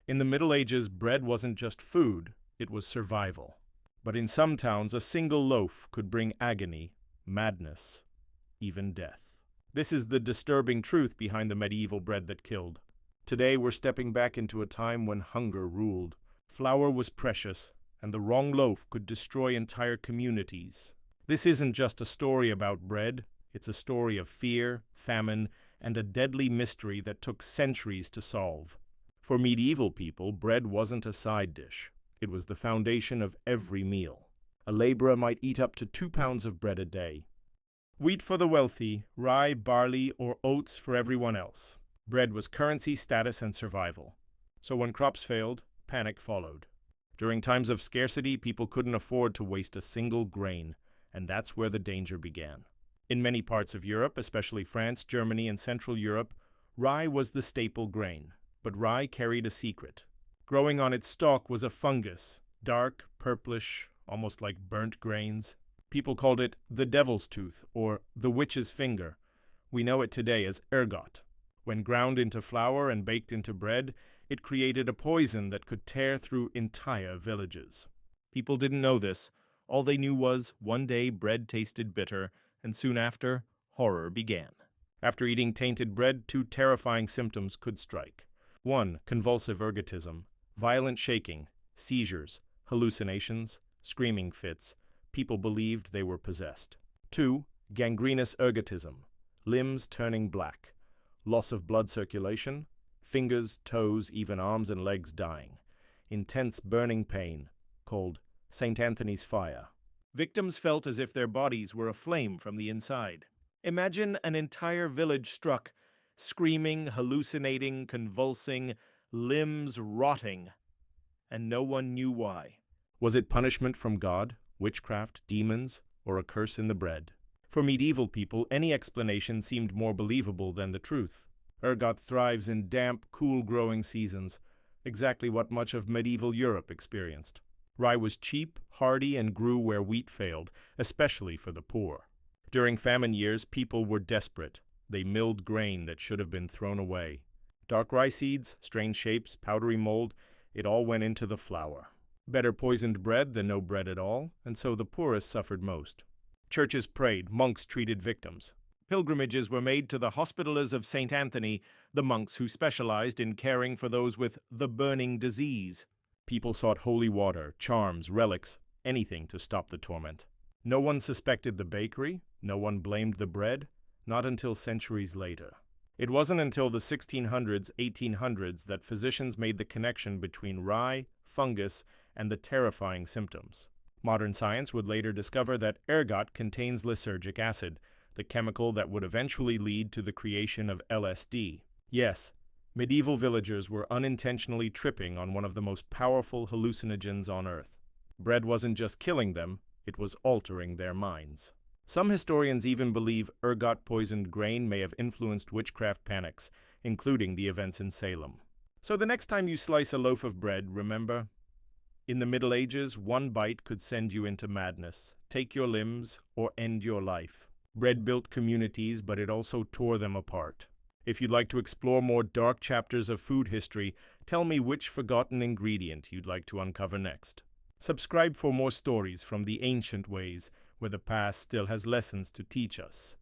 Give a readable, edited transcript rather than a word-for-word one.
In the Middle Ages, bread wasn't just food, it was survival. But in some towns, a single loaf could bring agony, madness, even death. This is the disturbing truth behind the medieval bread that killed. Today, we're stepping back into a time when hunger ruled. Flour was precious, and the wrong loaf could destroy entire communities. This isn't just a story about bread, it's a story of fear, famine, and a deadly mystery that took centuries to solve. For medieval people, bread wasn't a side dish. It was the foundation of every meal. A laborer might eat up to 2 pounds of bread a day. Wheat for the wealthy, rye, barley, or oats for everyone else. Bread was currency, status, and survival. So when crops failed, panic followed. During times of scarcity, people couldn't afford to waste a single grain, and that's where the danger began. In many parts of Europe, especially France, Germany, and Central Europe, rye was the staple grain. But rye carried a secret. Growing on its stalk was a fungus, dark, purplish, almost like burnt grains. People called it the devil's tooth or the witch's finger. We know it today as ergot. When ground into flour and baked into bread, it created a poison that could tear through entire villages. People didn't know this. All they knew was one day bread tasted bitter, and soon after, horror began. After eating tainted bread, 2 terrifying symptoms could strike. 1. Convulsive ergotism, violent shaking, seizures, hallucinations, screaming fits. People believed they were possessed. 2. Gangrenous ergotism, limbs turning black, loss of blood circulation, fingers, toes, even arms and legs dying. Intense burning pain, called St. Anthony's fire. Victims felt as if their bodies were aflame from the inside. Imagine an entire village struck, screaming, hallucinating, convulsing, limbs rotting, and no one knew why. Was it punishment from God, witchcraft, demons, or a curse in the bread? For medieval people, any explanation seemed more believable than the truth. Ergot thrives in damp, cool growing seasons, exactly what much of medieval Europe experienced. Rye was cheap, hardy, and grew where wheat failed, especially for the poor. During famine years, people were desperate. They milled grain that should have been thrown away. Dark rye seeds, strange shapes, powdery mold, it all went into the flour. Better poisoned bread than no bread at all, and so the poorest suffered most. Churches prayed, monks treated victims. Pilgrimages were made to the Hospitallers of St. Anthony, the monks who specialized in caring for those with the burning disease. People sought holy water, charms, relics, anything to stop the torment. No one suspected the bakery, no one blamed the bread, not until centuries later. It wasn't until the 1600s, 1800s that physicians made the connection between rye, fungus, and the terrifying symptoms. Modern science would later discover that ergot contains lysergic acid, the chemical that would eventually lead to the creation of LSD. Yes, medieval villagers were unintentionally tripping on one of the most powerful hallucinogens on Earth. Bread wasn't just killing them, it was altering their minds. Some historians even believe ergot-poisoned grain may have influenced witchcraft panics, including the events in Salem. So the next time you slice a loaf of bread, remember, in the Middle Ages, one bite could send you into madness, take your limbs, or end your life. Bread built communities, but it also tore them apart. If you'd like to explore more dark chapters of food history, tell me which forgotten ingredient you'd like to uncover next. Subscribe for more stories from the ancient ways, where the past still has lessons to teach us.